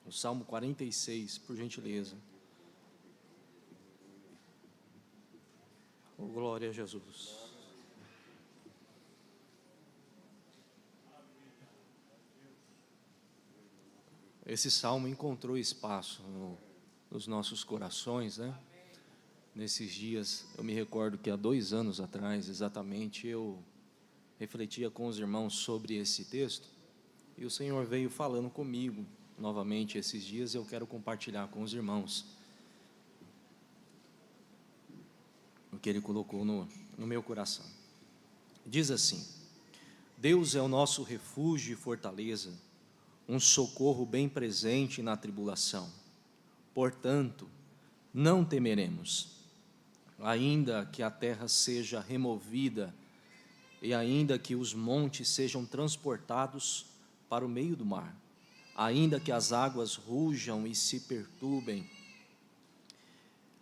O Salmo 46, por gentileza. Oh, glória a Jesus. Esse salmo encontrou espaço nos nossos corações, né? Nesses dias, eu me recordo que há 2 anos atrás, exatamente, eu refletia com os irmãos sobre esse texto, e o Senhor veio falando comigo, novamente, esses dias, eu quero compartilhar com os irmãos o que Ele colocou no meu coração. Diz assim: Deus é o nosso refúgio e fortaleza, um socorro bem presente na tribulação. Portanto, não temeremos, ainda que a terra seja removida e ainda que os montes sejam transportados para o meio do mar, ainda que as águas rujam e se perturbem,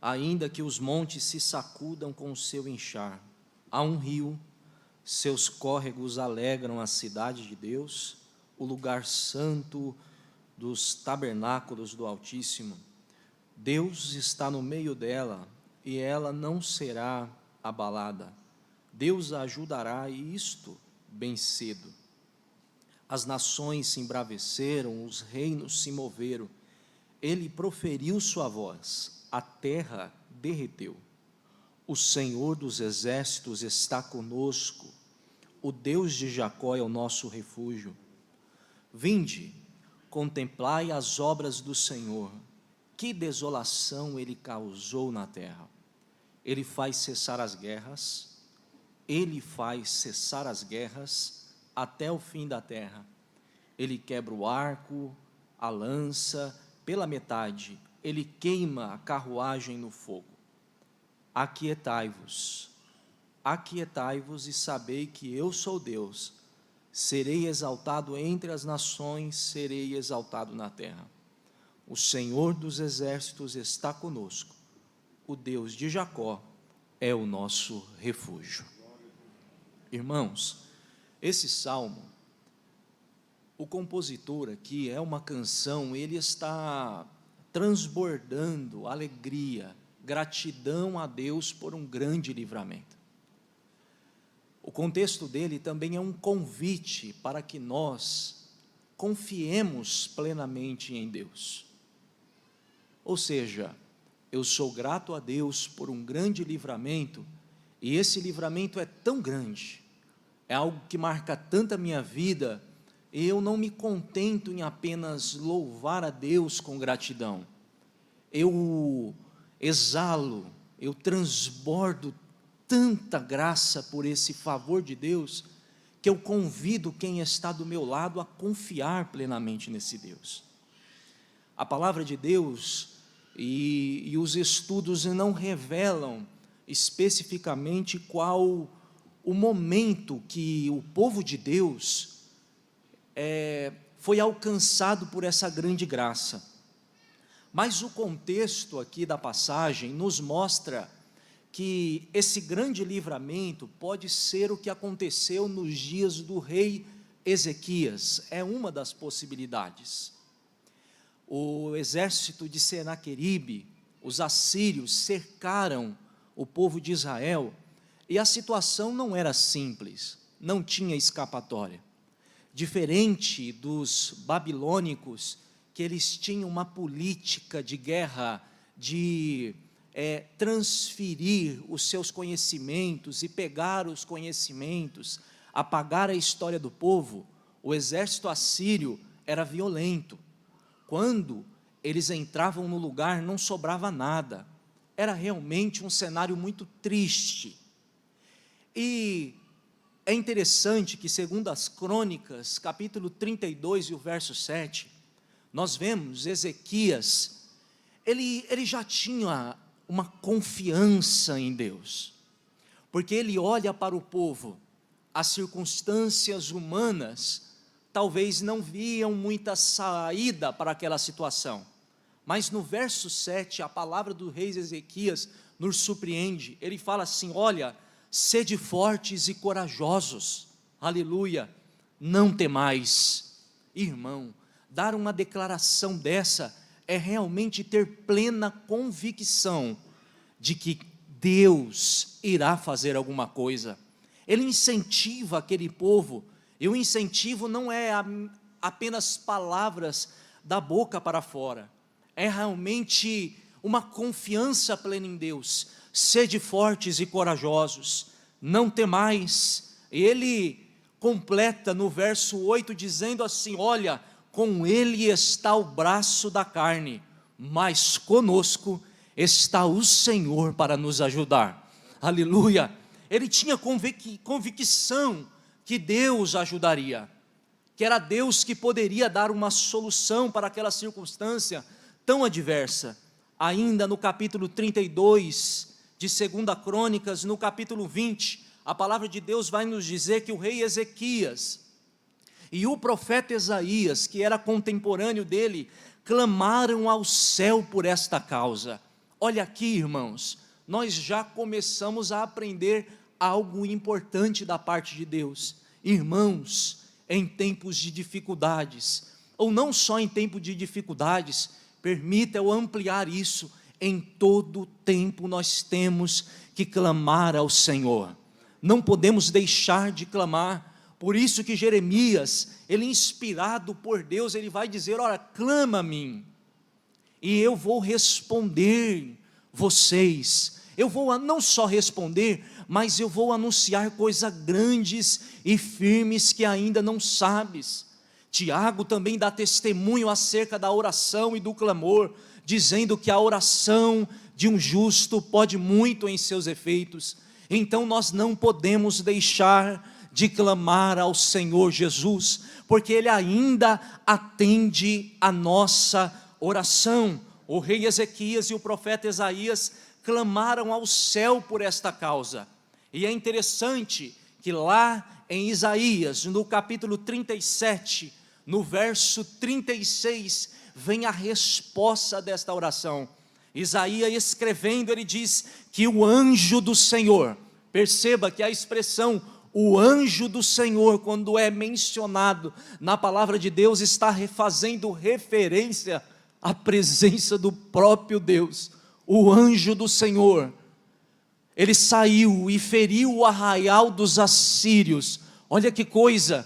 ainda que os montes se sacudam com o seu enxar. Há um rio, seus córregos alegram a cidade de Deus, o lugar santo dos tabernáculos do Altíssimo. Deus está no meio dela e ela não será abalada. Deus a ajudará, e isto bem cedo. As nações se embraveceram, os reinos se moveram. Ele proferiu sua voz, a terra derreteu. O Senhor dos exércitos está conosco, o Deus de Jacó é o nosso refúgio. Vinde, contemplai as obras do Senhor, que desolação Ele causou na terra. Ele faz cessar as guerras, Ele faz cessar as guerras até o fim da terra. Ele quebra o arco, a lança pela metade, Ele queima a carruagem no fogo. Aquietai-vos e sabei que eu sou Deus. Serei exaltado entre as nações, serei exaltado na terra. O Senhor dos exércitos está conosco, o Deus de Jacó é o nosso refúgio. Irmãos, esse salmo, o compositor aqui é uma canção, ele está transbordando alegria, gratidão a Deus por um grande livramento. O contexto dele também é um convite para que nós confiemos plenamente em Deus. Ou seja, eu sou grato a Deus por um grande livramento, e esse livramento é tão grande, é algo que marca tanto a minha vida, e eu não me contento em apenas louvar a Deus com gratidão. Eu exalo, eu transbordo tanta graça por esse favor de Deus, que eu convido quem está do meu lado a confiar plenamente nesse Deus. A palavra de Deus e os estudos não revelam especificamente qual o momento que o povo de Deus foi alcançado por essa grande graça. Mas o contexto aqui da passagem nos mostra que esse grande livramento pode ser o que aconteceu nos dias do rei Ezequias, é uma das possibilidades. O exército de Senaqueribe, os assírios, cercaram o povo de Israel, e a situação não era simples, não tinha escapatória. Diferente dos babilônicos, que eles tinham uma política de guerra, de transferir os seus conhecimentos e pegar os conhecimentos, apagar a história do povo, o exército assírio era violento. Quando eles entravam no lugar, não sobrava nada. Era realmente um cenário muito triste. E é interessante que, segundo as Crônicas, capítulo 32 e o verso 7, nós vemos Ezequias, ele já tinha uma confiança em Deus, porque ele olha para o povo, as circunstâncias humanas talvez não viam muita saída para aquela situação, mas no verso 7, a palavra do rei Ezequias nos surpreende. Ele fala assim: olha, sede fortes e corajosos, aleluia, não temais. Irmão, dar uma declaração dessa é realmente ter plena convicção de que Deus irá fazer alguma coisa. Ele incentiva aquele povo, e o incentivo não é apenas palavras da boca para fora, é realmente uma confiança plena em Deus. Sede fortes e corajosos, não temais. Ele completa no verso 8 dizendo assim: olha, com ele está o braço da carne, mas conosco está o Senhor para nos ajudar. Aleluia! Ele tinha convicção que Deus ajudaria, que era Deus que poderia dar uma solução para aquela circunstância tão adversa. Ainda no capítulo 32 de 2 Crônicas, no capítulo 20, a palavra de Deus vai nos dizer que o rei Ezequias e o profeta Isaías, que era contemporâneo dele, clamaram ao céu por esta causa. Olha aqui, irmãos, nós já começamos a aprender algo importante da parte de Deus. Irmãos, em tempos de dificuldades, ou não só em tempo de dificuldades, permita eu ampliar isso, em todo tempo nós temos que clamar ao Senhor, não podemos deixar de clamar. Por isso que Jeremias, ele inspirado por Deus, ele vai dizer: olha, clama a mim, e eu vou responder vocês. Eu vou não só responder, mas eu vou anunciar coisas grandes e firmes que ainda não sabes. Tiago também dá testemunho acerca da oração e do clamor, dizendo que a oração de um justo pode muito em seus efeitos. Então nós não podemos deixar de clamar ao Senhor Jesus, porque Ele ainda atende a nossa oração. O rei Ezequias e o profeta Isaías clamaram ao céu por esta causa, e é interessante que lá em Isaías, no capítulo 37, no verso 36, vem a resposta desta oração. Isaías escrevendo, ele diz que o anjo do Senhor, perceba que a expressão o anjo do Senhor, quando é mencionado na palavra de Deus, está fazendo referência à presença do próprio Deus. O anjo do Senhor, ele saiu e feriu o arraial dos assírios. Olha que coisa!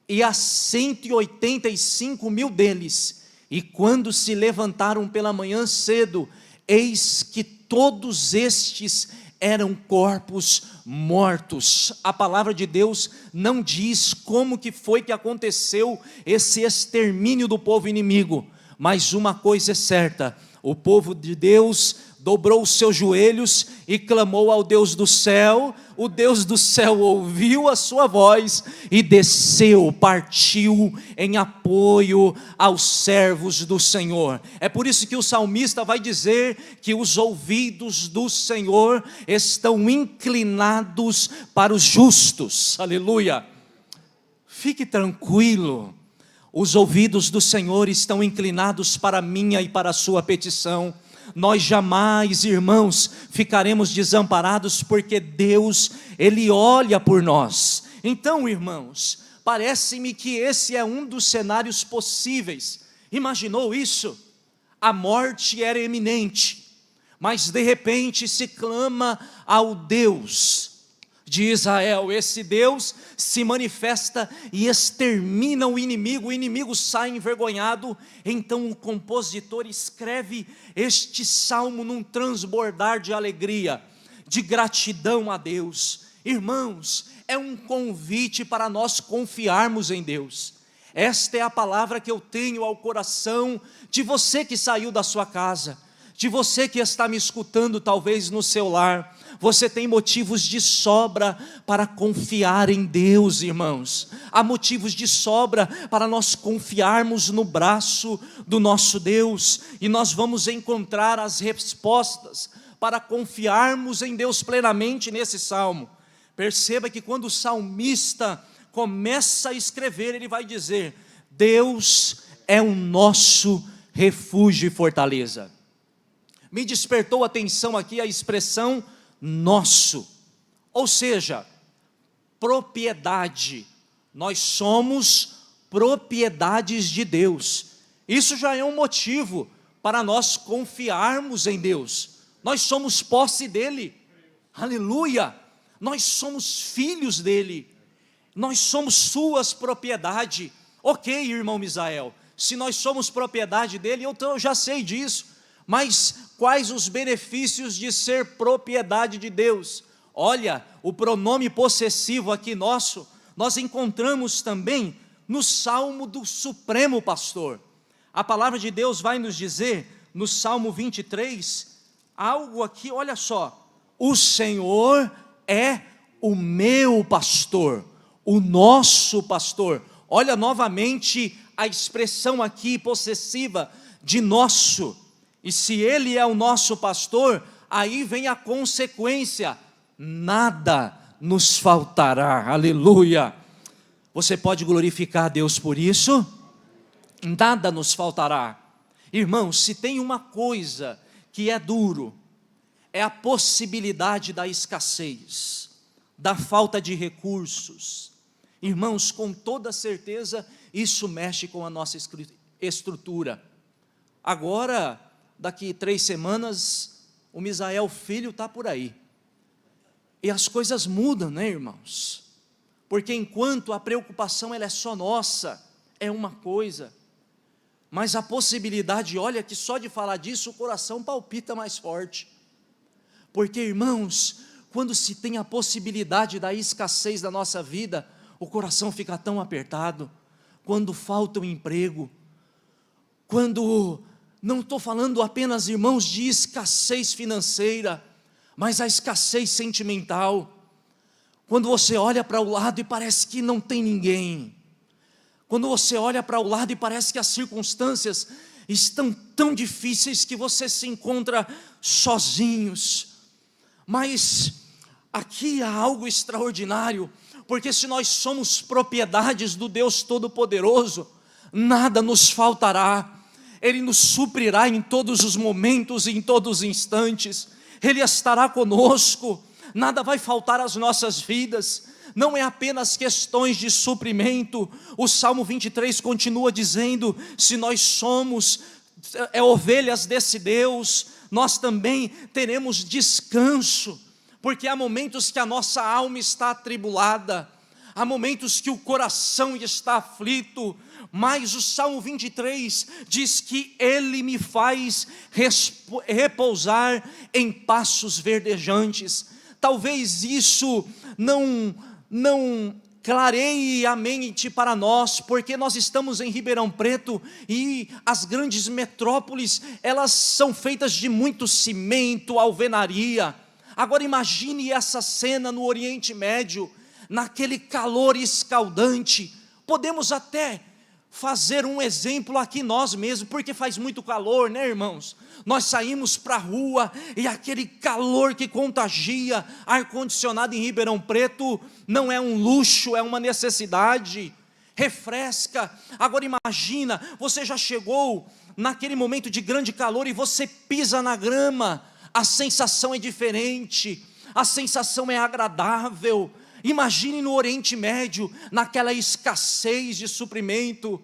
E a 185 mil deles, e quando se levantaram pela manhã cedo, eis que todos estes eram corpos mortos. A palavra de Deus não diz como que foi que aconteceu esse extermínio do povo inimigo, mas uma coisa é certa: o povo de Deus dobrou os seus joelhos e clamou ao Deus do céu. O Deus do céu ouviu a sua voz e desceu, partiu em apoio aos servos do Senhor. É por isso que o salmista vai dizer que os ouvidos do Senhor estão inclinados para os justos. Aleluia! Fique tranquilo, os ouvidos do Senhor estão inclinados para a minha e para a sua petição. Nós jamais, irmãos, ficaremos desamparados, porque Deus, Ele olha por nós. Então, irmãos, parece-me que esse é um dos cenários possíveis. Imaginou isso? A morte era iminente, mas de repente se clama ao Deus de Israel. Esse Deus se manifesta e extermina o inimigo sai envergonhado. Então o compositor escreve este salmo num transbordar de alegria, de gratidão a Deus. Irmãos, é um convite para nós confiarmos em Deus. Esta é a palavra que eu tenho ao coração de você que saiu da sua casa, de você que está me escutando talvez no seu lar. Você tem motivos de sobra para confiar em Deus, irmãos. Há motivos de sobra para nós confiarmos no braço do nosso Deus, e nós vamos encontrar as respostas para confiarmos em Deus plenamente nesse salmo. Perceba que quando o salmista começa a escrever, ele vai dizer: Deus é o nosso refúgio e fortaleza. Me despertou a atenção aqui a expressão nosso, ou seja, propriedade. Nós somos propriedades de Deus. Isso já é um motivo para nós confiarmos em Deus. Nós somos posse dEle, aleluia, nós somos filhos dEle, nós somos suas propriedade. Ok, irmão Misael, se nós somos propriedade dEle, eu já sei disso, mas quais os benefícios de ser propriedade de Deus? Olha, o pronome possessivo aqui nosso, nós encontramos também no Salmo do Supremo Pastor. A palavra de Deus vai nos dizer, no Salmo 23, algo aqui, olha só: o Senhor é o meu pastor, o nosso pastor. Olha novamente a expressão aqui possessiva de nosso. E se Ele é o nosso pastor, aí vem a consequência: nada nos faltará, aleluia. Você pode glorificar a Deus por isso? Nada nos faltará. Irmãos, se tem uma coisa que é duro, é a possibilidade da escassez, da falta de recursos. Irmãos, com toda certeza, isso mexe com a nossa estrutura. Agora, daqui 3 semanas, o Misael filho está por aí. E as coisas mudam, né, irmãos? Porque enquanto a preocupação ela é só nossa, é uma coisa, mas a possibilidade, olha que só de falar disso o coração palpita mais forte. Porque, irmãos, quando se tem a possibilidade da escassez da nossa vida, o coração fica tão apertado. Quando falta o emprego, quando, não estou falando apenas, irmãos, de escassez financeira, mas a escassez sentimental. Quando você olha para o lado e parece que não tem ninguém, quando você olha para o lado e parece que as circunstâncias estão tão difíceis que você se encontra sozinhos. Mas aqui há algo extraordinário, porque se nós somos propriedades do Deus Todo-Poderoso, nada nos faltará. Ele nos suprirá em todos os momentos e em todos os instantes. Ele estará conosco, nada vai faltar às nossas vidas. Não é apenas questões de suprimento. O Salmo 23 continua dizendo: se nós somos ovelhas desse Deus, nós também teremos descanso, porque há momentos que a nossa alma está atribulada, há momentos que o coração está aflito, mas o Salmo 23 diz que Ele me faz repousar em pastos verdejantes. Talvez isso não clareie a mente para nós, porque nós estamos em Ribeirão Preto e as grandes metrópoles, elas são feitas de muito cimento, alvenaria. Agora imagine essa cena no Oriente Médio, naquele calor escaldante. Podemos até fazer um exemplo aqui nós mesmos, porque faz muito calor, né, irmãos? Nós saímos para a rua e aquele calor que contagia. Ar-condicionado em Ribeirão Preto não é um luxo, é uma necessidade, refresca. Agora imagina, você já chegou naquele momento de grande calor e você pisa na grama, a sensação é diferente, a sensação é agradável. Imagine no Oriente Médio, naquela escassez de suprimento,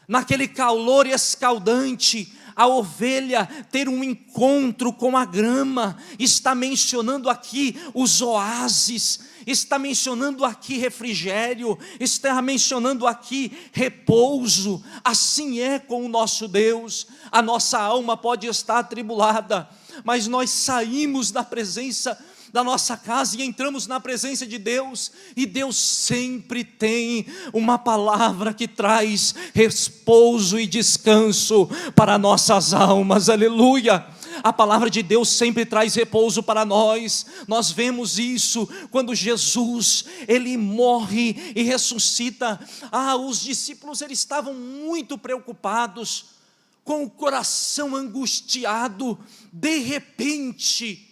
naquele calor escaldante, a ovelha ter um encontro com a grama. Está mencionando aqui os oásis, está mencionando aqui refrigério, está mencionando aqui repouso. Assim é com o nosso Deus. A nossa alma pode estar atribulada, mas nós saímos da presença da nossa casa e entramos na presença de Deus, e Deus sempre tem uma palavra que traz repouso e descanso para nossas almas, aleluia. A palavra de Deus sempre traz repouso para nós. Nós vemos isso quando Jesus, Ele morre e ressuscita. Os discípulos, eles estavam muito preocupados, com o coração angustiado. De repente,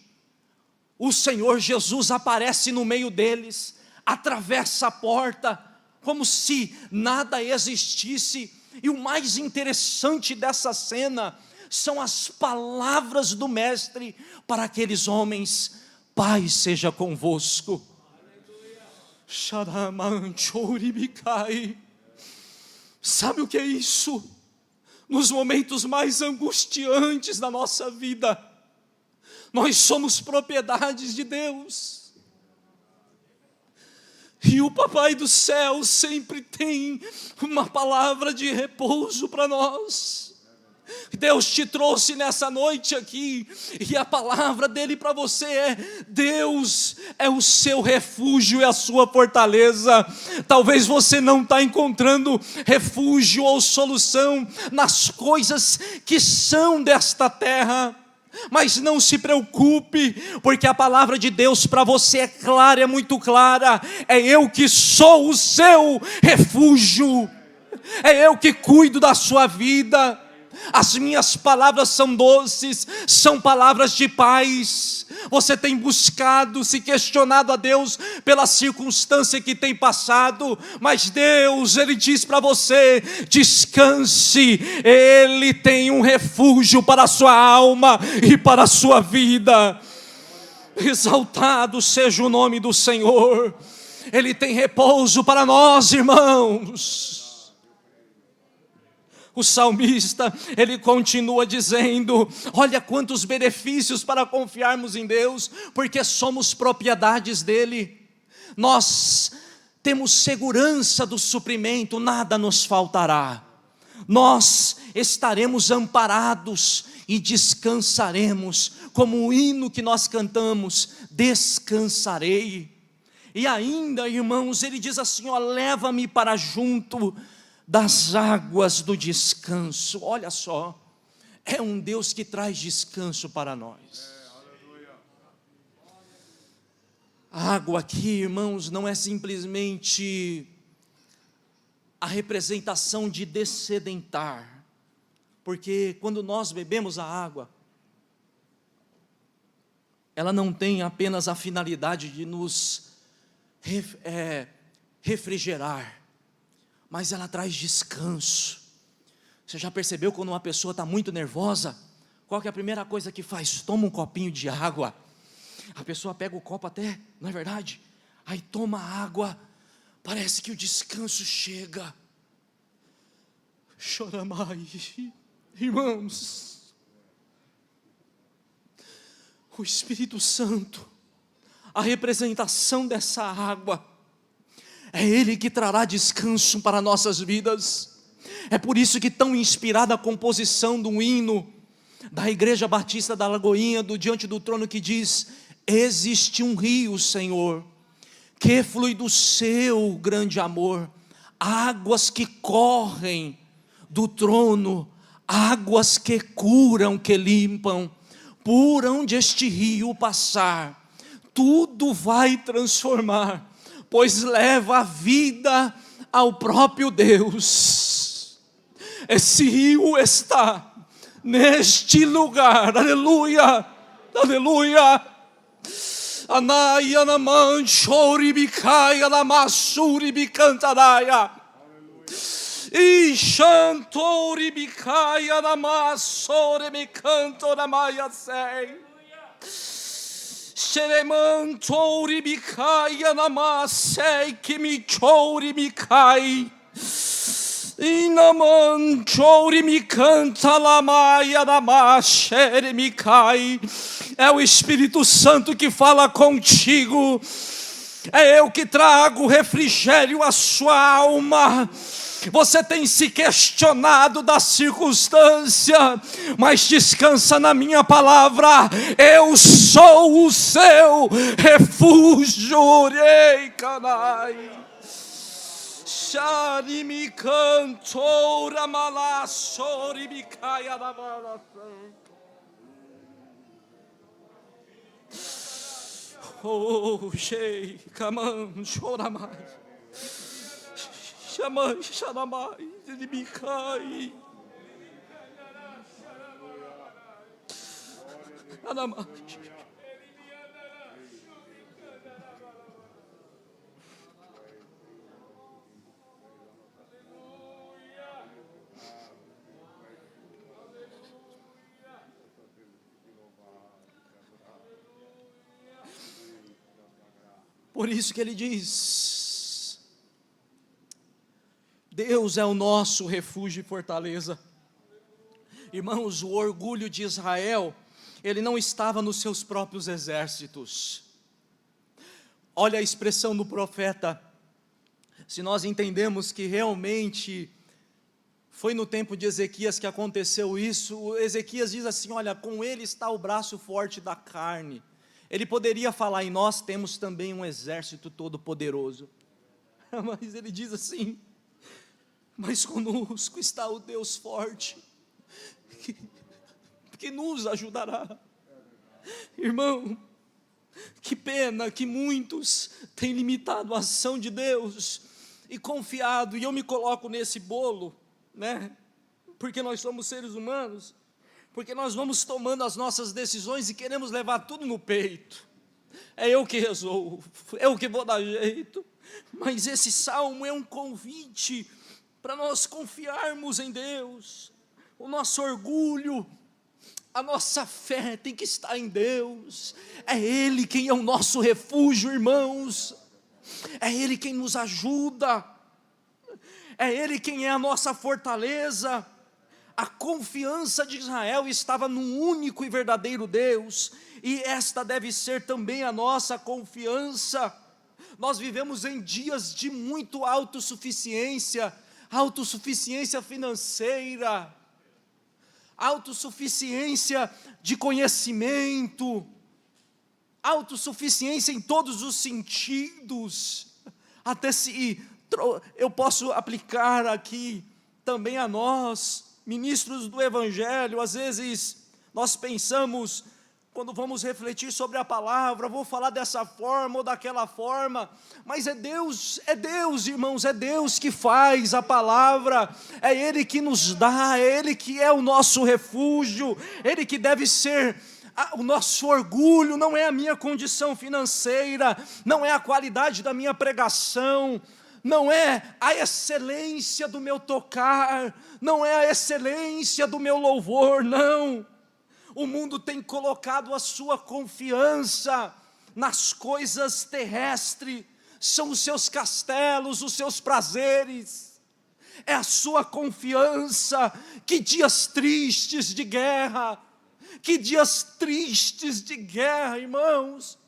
o Senhor Jesus aparece no meio deles, atravessa a porta, como se nada existisse. E o mais interessante dessa cena são as palavras do Mestre para aqueles homens: paz seja convosco. Sabe o que é isso? Nos momentos mais angustiantes da nossa vida, nós somos propriedades de Deus. E o Papai do céu sempre tem uma palavra de repouso para nós. Deus te trouxe nessa noite aqui, e a palavra dele para você é: Deus é o seu refúgio e a sua fortaleza. Talvez você não está encontrando refúgio ou solução nas coisas que são desta terra, mas não se preocupe, porque a palavra de Deus para você é clara, é muito clara: é eu que sou o seu refúgio, é eu que cuido da sua vida. As minhas palavras são doces, são palavras de paz. Você tem buscado, se questionado a Deus pela circunstância que tem passado, mas Deus, Ele diz para você: descanse, Ele tem um refúgio para a sua alma e para a sua vida. Exaltado seja o nome do Senhor. Ele tem repouso para nós, irmãos. O salmista, ele continua dizendo: olha quantos benefícios para confiarmos em Deus, porque somos propriedades dEle. Nós temos segurança do suprimento, nada nos faltará. Nós estaremos amparados e descansaremos, como o hino que nós cantamos: descansarei. E ainda, irmãos, ele diz assim: ó, leva-me para junto das águas do descanso. Olha só, é um Deus que traz descanso para nós. A água aqui, irmãos, não é simplesmente a representação de dessedentar, porque quando nós bebemos a água, ela não tem apenas a finalidade de nos refrigerar, mas ela traz descanso. Você já percebeu quando uma pessoa está muito nervosa, qual que é a primeira coisa que faz? Toma um copinho de água. A pessoa pega o copo até, não é verdade? Aí toma água, parece que o descanso chega. Choramai, irmãos, o Espírito Santo, a representação dessa água, é Ele que trará descanso para nossas vidas. É por isso que tão inspirada a composição do hino da Igreja Batista da Lagoinha, do Diante do Trono, que diz: existe um rio, Senhor, que flui do seu grande amor, águas que correm do trono, águas que curam, que limpam. Por onde este rio passar, tudo vai transformar, pois leva a vida ao próprio Deus. Esse rio está neste lugar, aleluia, aleluia. Anaya naman chori bicaya namassuri bicantaraia, Ishantori bicaya namassore bicanto namaya sei. Sheremantori bicaya namasei que me chori bicai. Inaman chori me canta lamaia namashere me cai. É o Espírito Santo que fala contigo. É eu que trago refrigério à sua alma. Você tem se questionado da circunstância, mas descansa na minha palavra. Eu sou o seu refúgio. Rei canai. Shari mi cantora malassori mi caia da malação. Oh, shei, kaman, choramai. Chamai, charamai, ele me cai. Anamai. Por isso que ele diz: Deus é o nosso refúgio e fortaleza. Irmãos, o orgulho de Israel, ele não estava nos seus próprios exércitos. Olha a expressão do profeta. Se nós entendemos que realmente foi no tempo de Ezequias que aconteceu isso, Ezequias diz assim: olha, com ele está o braço forte da carne. Ele poderia falar, e nós temos também um exército todo poderoso. Mas ele diz assim: mas conosco está o Deus forte, que nos ajudará. Irmão, que pena que muitos têm limitado a ação de Deus e confiado, e eu me coloco nesse bolo, né? Porque nós somos seres humanos, porque nós vamos tomando as nossas decisões e queremos levar tudo no peito. É eu que resolvo, é eu que vou dar jeito. Mas esse salmo é um convite para nós confiarmos em Deus. O nosso orgulho, a nossa fé tem que estar em Deus. É Ele quem é o nosso refúgio, irmãos. É Ele quem nos ajuda. É Ele quem é a nossa fortaleza. A confiança de Israel estava num único e verdadeiro Deus, e esta deve ser também a nossa confiança. Nós vivemos em dias de muito autossuficiência financeira, autossuficiência de conhecimento, autossuficiência em todos os sentidos. Até se eu posso aplicar aqui também a nós, ministros do Evangelho, às vezes nós pensamos, quando vamos refletir sobre a palavra, vou falar dessa forma ou daquela forma, mas é Deus, irmãos, é Deus que faz a palavra, é Ele que nos dá, é Ele que é o nosso refúgio, Ele que deve ser o nosso orgulho. Não é a minha condição financeira, não é a qualidade da minha pregação, não é a excelência do meu tocar, não é a excelência do meu louvor, não. O mundo tem colocado a sua confiança nas coisas terrestres, são os seus castelos, os seus prazeres, é a sua confiança. Que dias tristes de guerra, irmãos,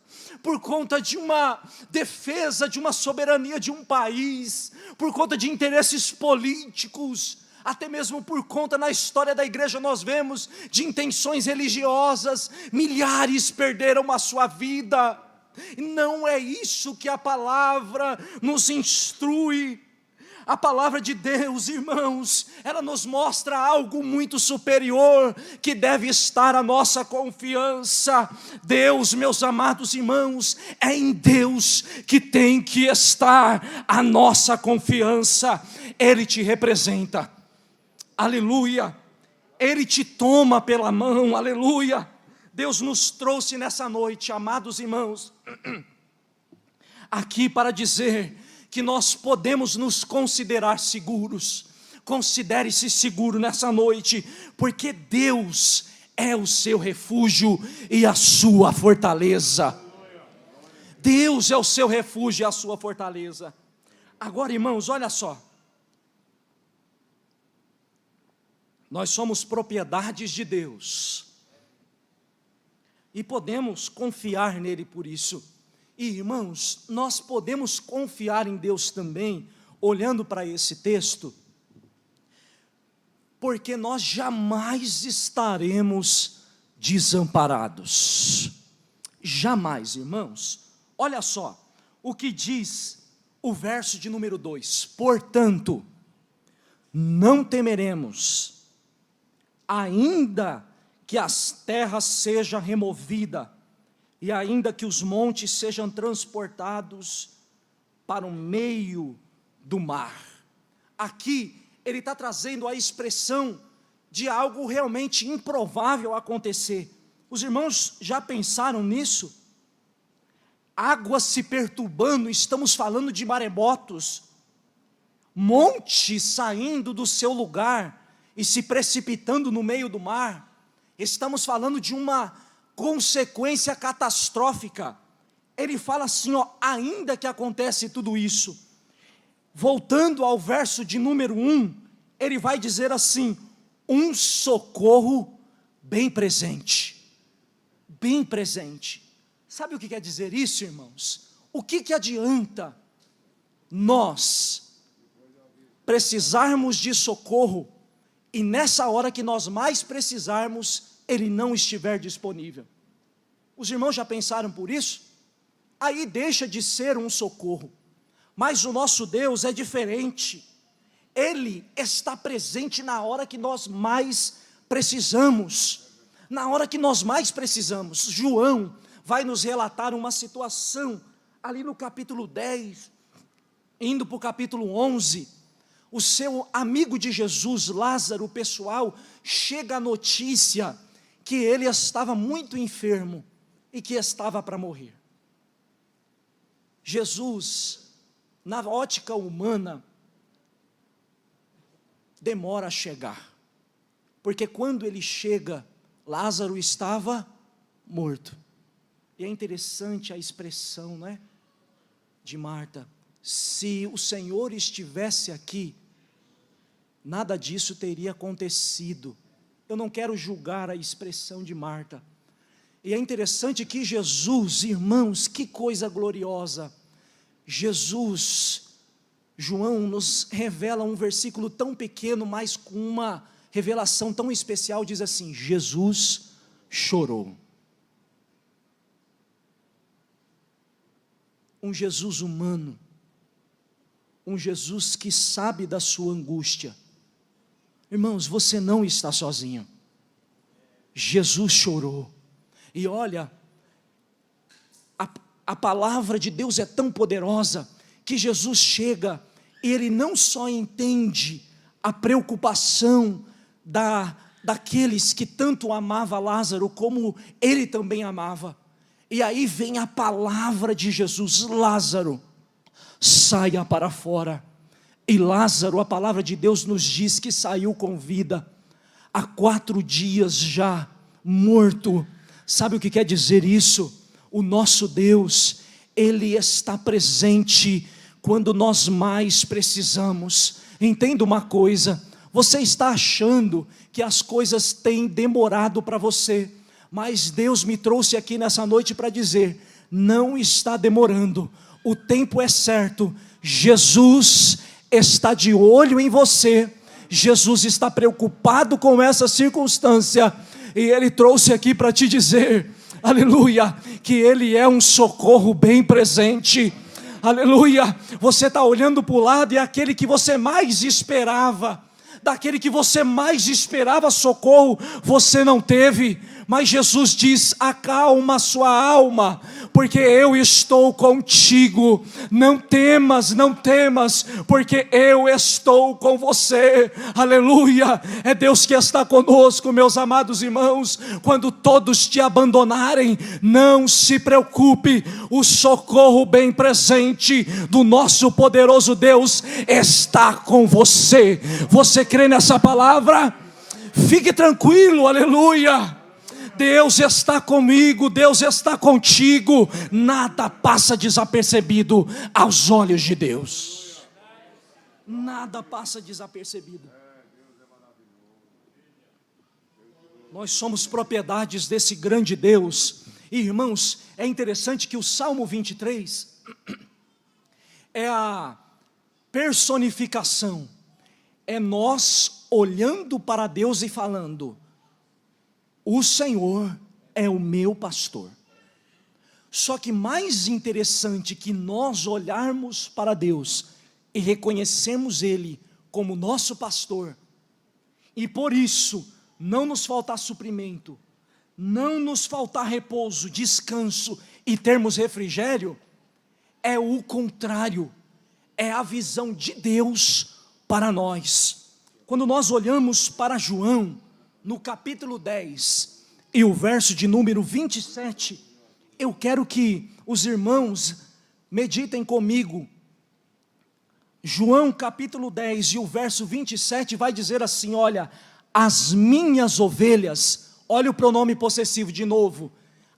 por conta de uma defesa, de uma soberania de um país, por conta de interesses políticos, até mesmo por conta, na história da igreja nós vemos, de intenções religiosas, milhares perderam a sua vida. Não é isso que a palavra nos instrui. A palavra de Deus, irmãos, ela nos mostra algo muito superior, que deve estar a nossa confiança. Deus, meus amados irmãos, é em Deus que tem que estar a nossa confiança. Ele te representa, aleluia, Ele te toma pela mão, aleluia. Deus nos trouxe nessa noite, amados irmãos, aqui para dizer que nós podemos nos considerar seguros. Considere-se seguro nessa noite, porque Deus é o seu refúgio e a sua fortaleza. Deus é o seu refúgio e a sua fortaleza. Agora, irmãos, olha só, nós somos propriedades de Deus, e podemos confiar nele por isso. E irmãos, nós podemos confiar em Deus também, olhando para esse texto, porque nós jamais estaremos desamparados. Jamais, irmãos. Olha só o que diz o verso de número 2: portanto, não temeremos, ainda que as terras sejam removidas, e ainda que os montes sejam transportados para o meio do mar. Aqui ele está trazendo a expressão de algo realmente improvável acontecer. Os irmãos já pensaram nisso? Águas se perturbando, estamos falando de maremotos, montes saindo do seu lugar e se precipitando no meio do mar. Estamos falando de uma consequência catastrófica. Ele fala assim, ó, ainda que acontece tudo isso, voltando ao verso de número 1, ele vai dizer assim: um socorro bem presente. Bem presente. Sabe o que quer dizer isso, irmãos? O que adianta nós precisarmos de socorro e nessa hora que nós mais precisarmos, ele não estiver disponível? Os irmãos já pensaram por isso? Aí deixa de ser um socorro. Mas o nosso Deus é diferente. Ele está presente na hora que nós mais precisamos. Na hora que nós mais precisamos. João vai nos relatar uma situação ali no capítulo 10, indo para o capítulo 11. O seu amigo de Jesus, Lázaro, o pessoal, chega a notícia que ele estava muito enfermo e que estava para morrer. Jesus, na ótica humana, demora a chegar, porque quando ele chega, Lázaro estava morto. E é interessante a expressão, não é? De Marta: se o Senhor estivesse aqui, nada disso teria acontecido. Eu não quero julgar a expressão de Marta. E é interessante que Jesus, irmãos, que coisa gloriosa, Jesus, João nos revela um versículo tão pequeno, mas com uma revelação tão especial, diz assim: Jesus chorou. Um Jesus humano, um Jesus que sabe da sua angústia. Irmãos, você não está sozinho. Jesus chorou. E olha, a palavra de Deus é tão poderosa, que Jesus chega, e ele não só entende a preocupação daqueles que tanto amava Lázaro, como ele também amava. E aí vem a palavra de Jesus: Lázaro, saia para fora. E Lázaro, a palavra de Deus nos diz que saiu com vida, há 4 dias já morto. Sabe o que quer dizer isso? O nosso Deus, Ele está presente quando nós mais precisamos. Entenda uma coisa: você está achando que as coisas têm demorado para você, mas Deus me trouxe aqui nessa noite para dizer: não está demorando, o tempo é certo. Jesus está de olho em você, Jesus está preocupado com essa circunstância, e Ele trouxe aqui para te dizer, aleluia, que Ele é um socorro bem presente. Aleluia. Você está olhando para o lado, e aquele que você mais esperava, daquele que você mais esperava socorro, você não teve. Mas Jesus diz: acalma a sua alma, porque eu estou contigo. Não temas, não temas, porque eu estou com você. Aleluia. É Deus que está conosco, meus amados irmãos. Quando todos te abandonarem, não se preocupe, o socorro bem presente do nosso poderoso Deus está com você. Você crê nessa palavra? Fique tranquilo, aleluia. Deus está comigo, Deus está contigo. Nada passa desapercebido aos olhos de Deus. Nada passa desapercebido. Nós somos propriedades desse grande Deus. E, irmãos, é interessante que o Salmo 23 é a personificação. É nós olhando para Deus e falando: o Senhor é o meu pastor. Só que mais interessante que nós olharmos para Deus e reconhecermos Ele como nosso pastor, e por isso não nos faltar suprimento, não nos faltar repouso, descanso e termos refrigério, é o contrário, é a visão de Deus para nós. Quando nós olhamos para João, no capítulo 10, e o verso de número 27, eu quero que os irmãos meditem comigo. João capítulo 10 e o verso 27 vai dizer assim: olha, as minhas ovelhas, olha o pronome possessivo de novo,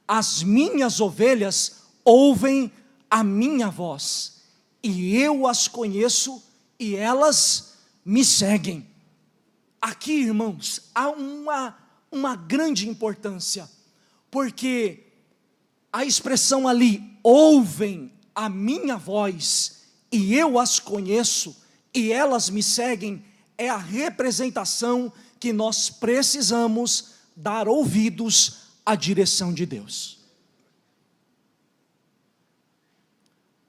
as minhas ovelhas ouvem a minha voz, e eu as conheço e elas me seguem. Aqui, irmãos, há uma grande importância, porque a expressão ali, ouvem a minha voz, e eu as conheço, e elas me seguem, é a representação que nós precisamos dar ouvidos à direção de Deus.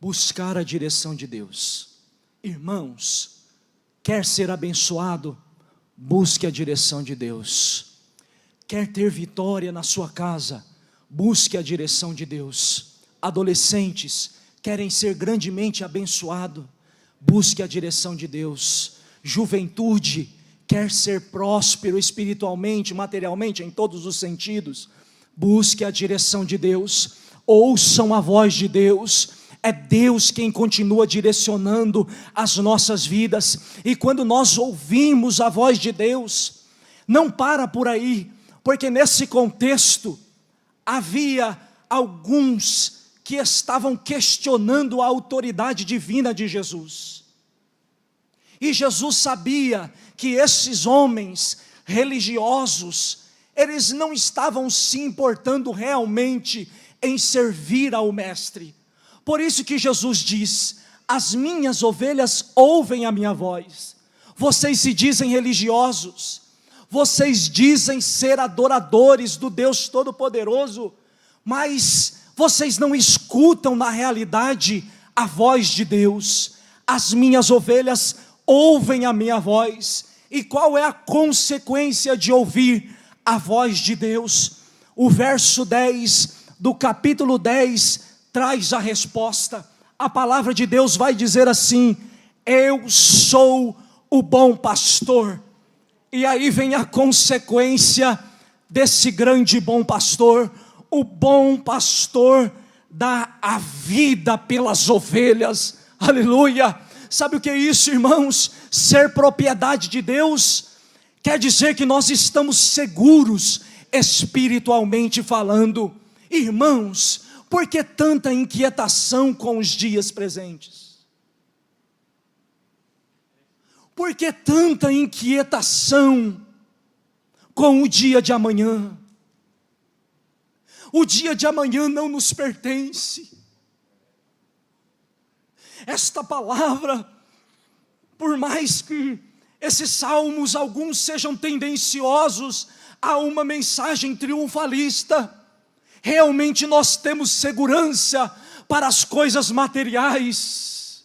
Buscar a direção de Deus. Irmãos, quer ser abençoado? Busque a direção de Deus. Quer ter vitória na sua casa? Busque a direção de Deus. Adolescentes, querem ser grandemente abençoados? Busque a direção de Deus. Juventude, quer ser próspero espiritualmente, materialmente, em todos os sentidos? Busque a direção de Deus. Ouçam a voz de Deus. É Deus quem continua direcionando as nossas vidas, e quando nós ouvimos a voz de Deus, não para por aí, porque nesse contexto, havia alguns que estavam questionando a autoridade divina de Jesus, e Jesus sabia que esses homens religiosos, eles não estavam se importando realmente em servir ao Mestre. Por isso que Jesus diz, as minhas ovelhas ouvem a minha voz. Vocês se dizem religiosos, vocês dizem ser adoradores do Deus Todo-Poderoso, mas vocês não escutam na realidade a voz de Deus. As minhas ovelhas ouvem a minha voz. E qual é a consequência de ouvir a voz de Deus? O verso 10 do capítulo 10 traz a resposta. A palavra de Deus vai dizer assim: eu sou o bom pastor. E aí vem a consequência desse grande bom pastor. O bom pastor dá a vida pelas ovelhas. Aleluia! Sabe o que é isso, irmãos? Ser propriedade de Deus quer dizer que nós estamos seguros espiritualmente falando. Irmãos, por que tanta inquietação com os dias presentes? Por que tanta inquietação com o dia de amanhã? O dia de amanhã não nos pertence. Esta palavra, por mais que esses salmos, alguns sejam tendenciosos a uma mensagem triunfalista, realmente nós temos segurança para as coisas materiais,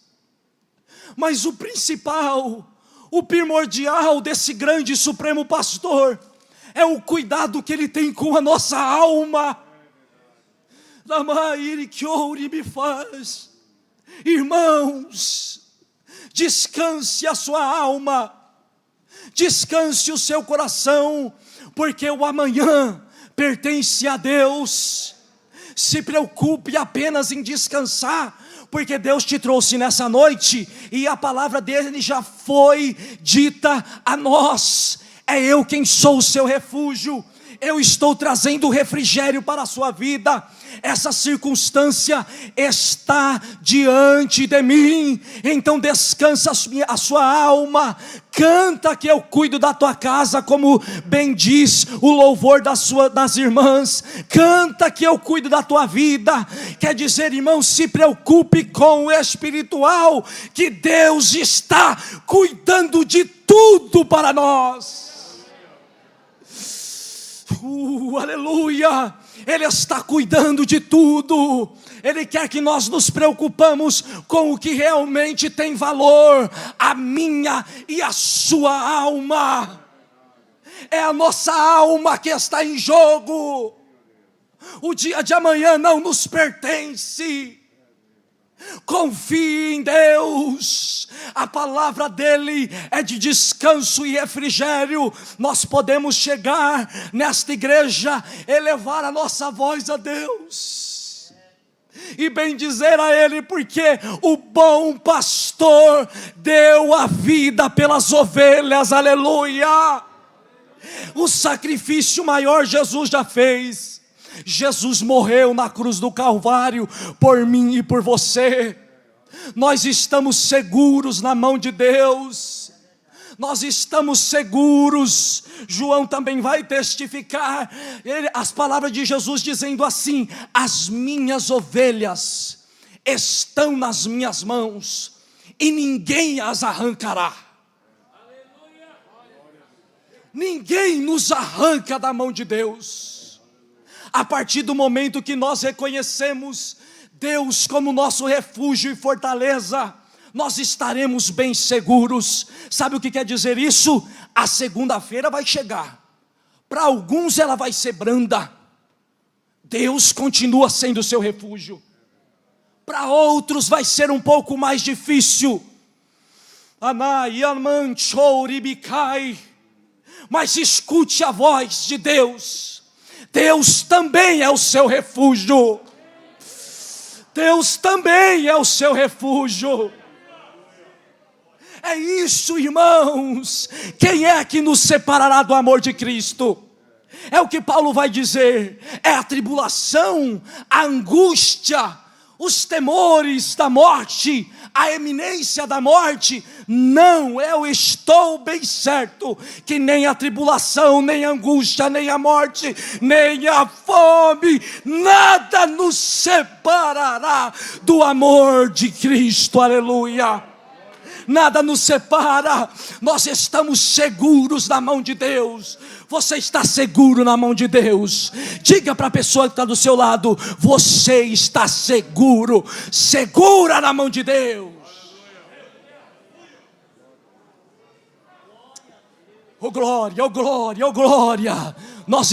mas o principal, o primordial desse grande supremo pastor, é o cuidado que ele tem com a nossa alma. Irmãos, descanse a sua alma, descanse o seu coração, porque o amanhã pertence a Deus. Se preocupe apenas em descansar, porque Deus te trouxe nessa noite, e a palavra dele já foi dita a nós. É eu quem sou o seu refúgio, eu estou trazendo refrigério para a sua vida. Essa circunstância está diante de mim, então descansa a sua alma, canta que eu cuido da tua casa, como bem diz o louvor das irmãs, canta que eu cuido da tua vida. Quer dizer, irmão, se preocupe com o espiritual, que Deus está cuidando de tudo para nós. Aleluia! Ele está cuidando de tudo. Ele quer que nós nos preocupamos com o que realmente tem valor, a minha e a sua alma. É a nossa alma que está em jogo. O dia de amanhã não nos pertence. Confie em Deus, a palavra dele é de descanso e refrigério. Nós podemos chegar nesta igreja, elevar a nossa voz a Deus e bendizer a ele, porque o bom pastor deu a vida pelas ovelhas. Aleluia! O sacrifício maior Jesus já fez. Jesus morreu na cruz do Calvário por mim e por você. Nós estamos seguros na mão de Deus. Nós estamos seguros. João também vai testificar, as palavras de Jesus dizendo assim: as minhas ovelhas estão nas minhas mãos, e ninguém as arrancará. Ninguém nos arranca da mão de Deus. A partir do momento que nós reconhecemos Deus como nosso refúgio e fortaleza, nós estaremos bem seguros. Sabe o que quer dizer isso? A segunda-feira vai chegar. Para alguns ela vai ser branda. Deus continua sendo o seu refúgio. Para outros vai ser um pouco mais difícil. Mas escute a voz de Deus. Deus também é o seu refúgio. Deus também é o seu refúgio. É isso, irmãos. Quem é que nos separará do amor de Cristo? É o que Paulo vai dizer. É a tribulação, a angústia, os temores da morte, a eminência da morte. Não, eu estou bem certo que nem a tribulação, nem a angústia, nem a morte, nem a fome, nada nos separará do amor de Cristo. Aleluia. Nada nos separa. Nós estamos seguros na mão de Deus. Você está seguro na mão de Deus? Diga para a pessoa que está do seu lado: você está seguro, segura na mão de Deus. Oh glória, oh glória, oh glória. Nós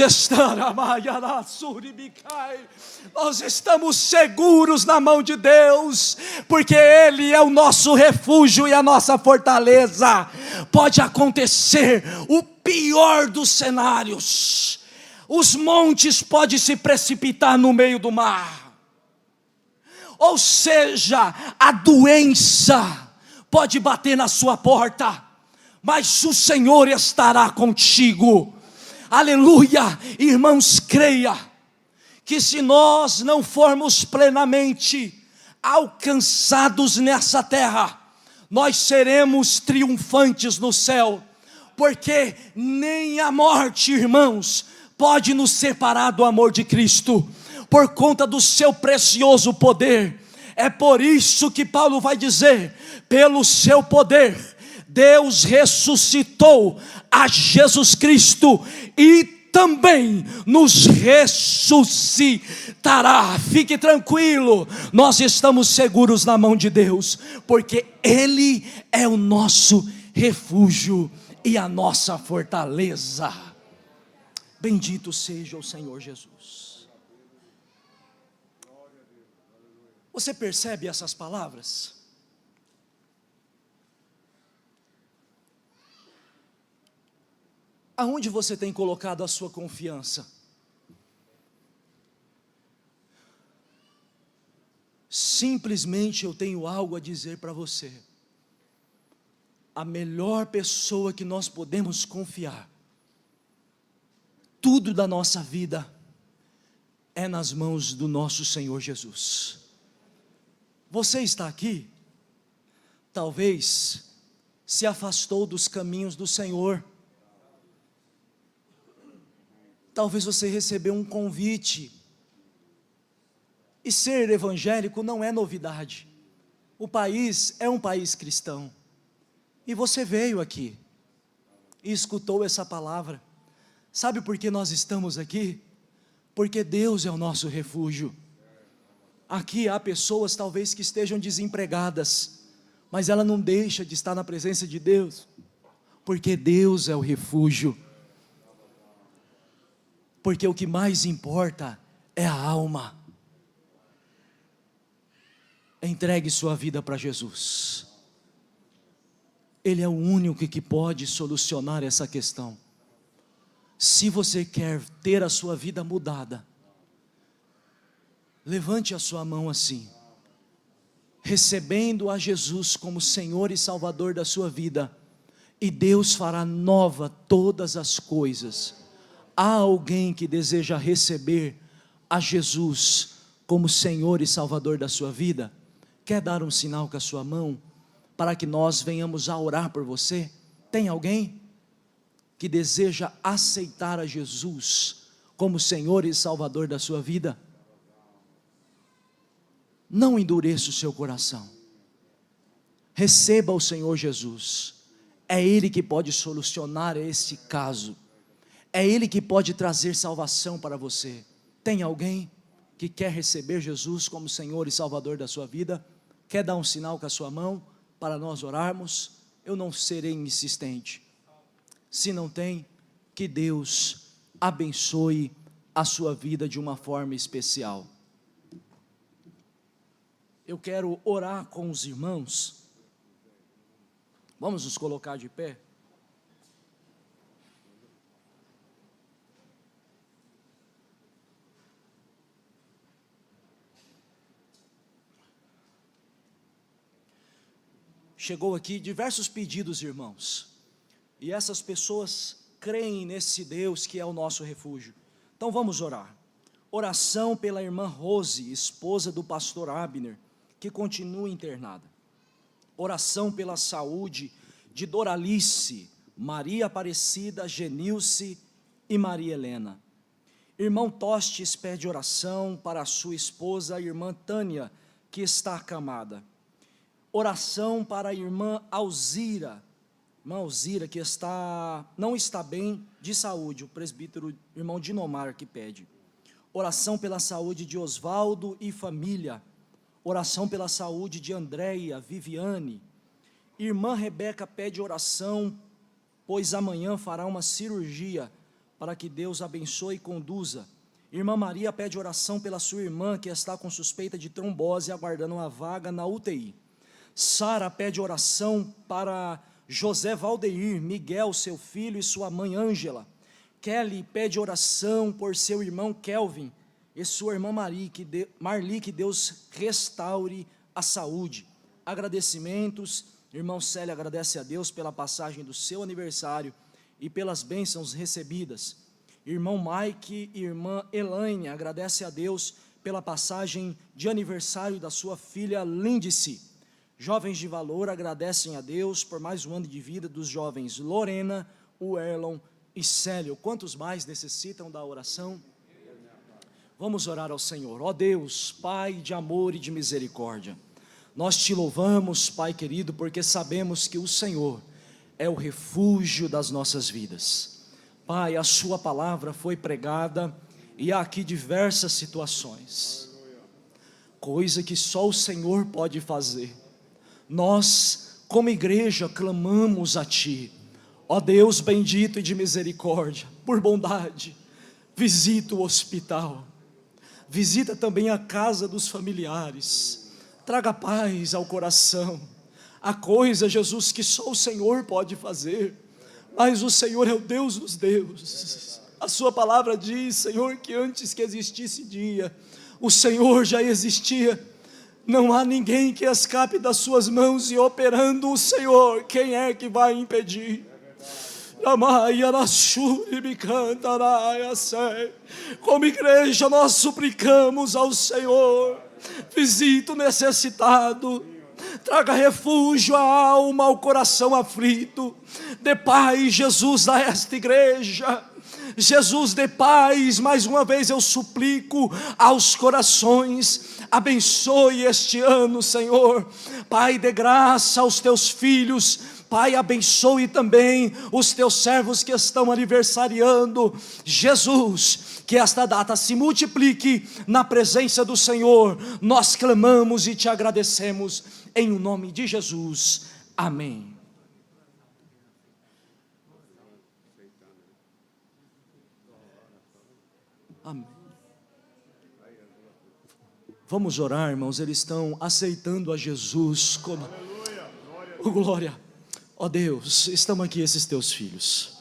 estamos seguros na mão de Deus, porque Ele é o nosso refúgio e a nossa fortaleza. Pode acontecer o pior dos cenários. Os montes podem se precipitar no meio do mar. Ou seja, a doença pode bater na sua porta, mas o Senhor estará contigo. Aleluia. Irmãos, creia que se nós não formos plenamente alcançados nessa terra, nós seremos triunfantes no céu, porque nem a morte, irmãos, pode nos separar do amor de Cristo, por conta do seu precioso poder. É por isso que Paulo vai dizer: pelo seu poder Deus ressuscitou a Jesus Cristo e também nos ressuscitará. Fique tranquilo, nós estamos seguros na mão de Deus, porque Ele é o nosso refúgio e a nossa fortaleza. Bendito seja o Senhor Jesus. Você percebe essas palavras? Aonde você tem colocado a sua confiança? Simplesmente eu tenho algo a dizer para você. A melhor pessoa que nós podemos confiar, tudo da nossa vida, é nas mãos do nosso Senhor Jesus. Você está aqui, talvez se afastou dos caminhos do Senhor. Talvez você recebeu um convite, e ser evangélico não é novidade. O país é um país cristão, e você veio aqui, e escutou essa palavra. Sabe por que nós estamos aqui? Porque Deus é o nosso refúgio. Aqui há pessoas talvez que estejam desempregadas, mas ela não deixa de estar na presença de Deus, porque Deus é o refúgio. Porque o que mais importa é a alma. Entregue sua vida para Jesus. Ele é o único que pode solucionar essa questão. Se você quer ter a sua vida mudada, levante a sua mão assim, recebendo a Jesus como Senhor e Salvador da sua vida, e Deus fará nova todas as coisas. Há alguém que deseja receber a Jesus como Senhor e Salvador da sua vida? quer dar um sinal com a sua mão, para que nós venhamos a orar por você? Tem alguém que deseja aceitar a Jesus como Senhor e Salvador da sua vida? Não endureça o seu coração, receba o Senhor Jesus, é Ele que pode solucionar esse caso, é Ele que pode trazer salvação para você. Tem alguém que quer receber Jesus como Senhor e Salvador da sua vida? Quer dar um sinal com a sua mão para nós orarmos? Eu não serei insistente. Se não tem, que Deus abençoe a sua vida de uma forma especial. Eu quero orar com os irmãos. Vamos nos colocar de pé? Chegou aqui diversos pedidos, irmãos, e essas pessoas creem nesse Deus que é o nosso refúgio. Então vamos orar. Oração pela irmã Rose, esposa do pastor Abner, que continua internada. Oração pela saúde de Doralice, Maria Aparecida, Genilce e Maria Helena. Irmão Tostes pede oração para a sua esposa, a irmã Tânia, que está acamada. Oração para a irmã Alzira, que não está bem de saúde, o presbítero irmão Dinomar que pede. Oração pela saúde de Osvaldo e família. Oração pela saúde de Andréia, Viviane. Irmã Rebeca pede oração, pois amanhã fará uma cirurgia, para que Deus abençoe e conduza. Irmã Maria pede oração pela sua irmã, que está com suspeita de trombose, aguardando uma vaga na UTI. Sara pede oração para José Valdeir, Miguel, seu filho, e sua mãe Ângela. Kelly pede oração por seu irmão Kelvin e sua irmã Marli, que Deus restaure a saúde. Agradecimentos, irmão Célio agradece a Deus pela passagem do seu aniversário e pelas bênçãos recebidas. Irmão Mike e irmã Elaine agradece a Deus pela passagem de aniversário da sua filha Lindice. Jovens de valor agradecem a Deus por mais um ano de vida dos jovens Lorena, Erlon e Célio. Quantos mais necessitam da oração? Vamos orar ao Senhor. Ó Deus, Pai de amor e de misericórdia, nós te louvamos, Pai querido, porque sabemos que o Senhor é o refúgio das nossas vidas. Pai, a sua palavra foi pregada e há aqui diversas situações, coisa que só o Senhor pode fazer. Nós, como igreja, clamamos a Ti, ó Deus bendito e de misericórdia, por bondade, visita o hospital, visita também a casa dos familiares, traga paz ao coração. Há coisa, Jesus, que só o Senhor pode fazer, mas o Senhor é o Deus dos deuses. A sua palavra diz, Senhor, que antes que existisse dia, o Senhor já existia. Não há ninguém que escape das suas mãos, e operando o Senhor, quem é que vai impedir? Como igreja nós suplicamos ao Senhor, visita o necessitado, traga refúgio à alma, ao coração aflito, dê paz, Jesus, a esta igreja. Jesus, dê paz, mais uma vez eu suplico aos corações, abençoe este ano, Senhor. Pai, dê graça aos teus filhos. Pai, abençoe também os teus servos que estão aniversariando. Jesus, que esta data se multiplique na presença do Senhor. Nós clamamos e te agradecemos em nome de Jesus. Amém. Amém. Vamos orar, irmãos. Eles estão aceitando a Jesus como... Oh, glória. Ó Deus, estão aqui esses teus filhos.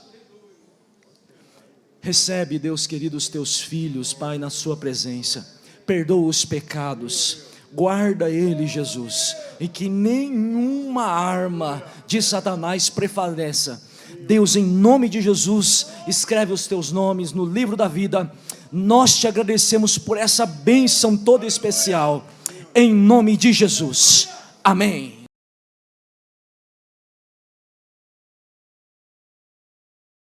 Recebe, Deus querido, os teus filhos, Pai, na sua presença. Perdoa os pecados. Guarda ele, Jesus, e que nenhuma arma de Satanás prevaleça. Deus, em nome de Jesus, escreve os teus nomes no livro da vida. Nós te agradecemos por essa bênção toda especial, em nome de Jesus. Amém.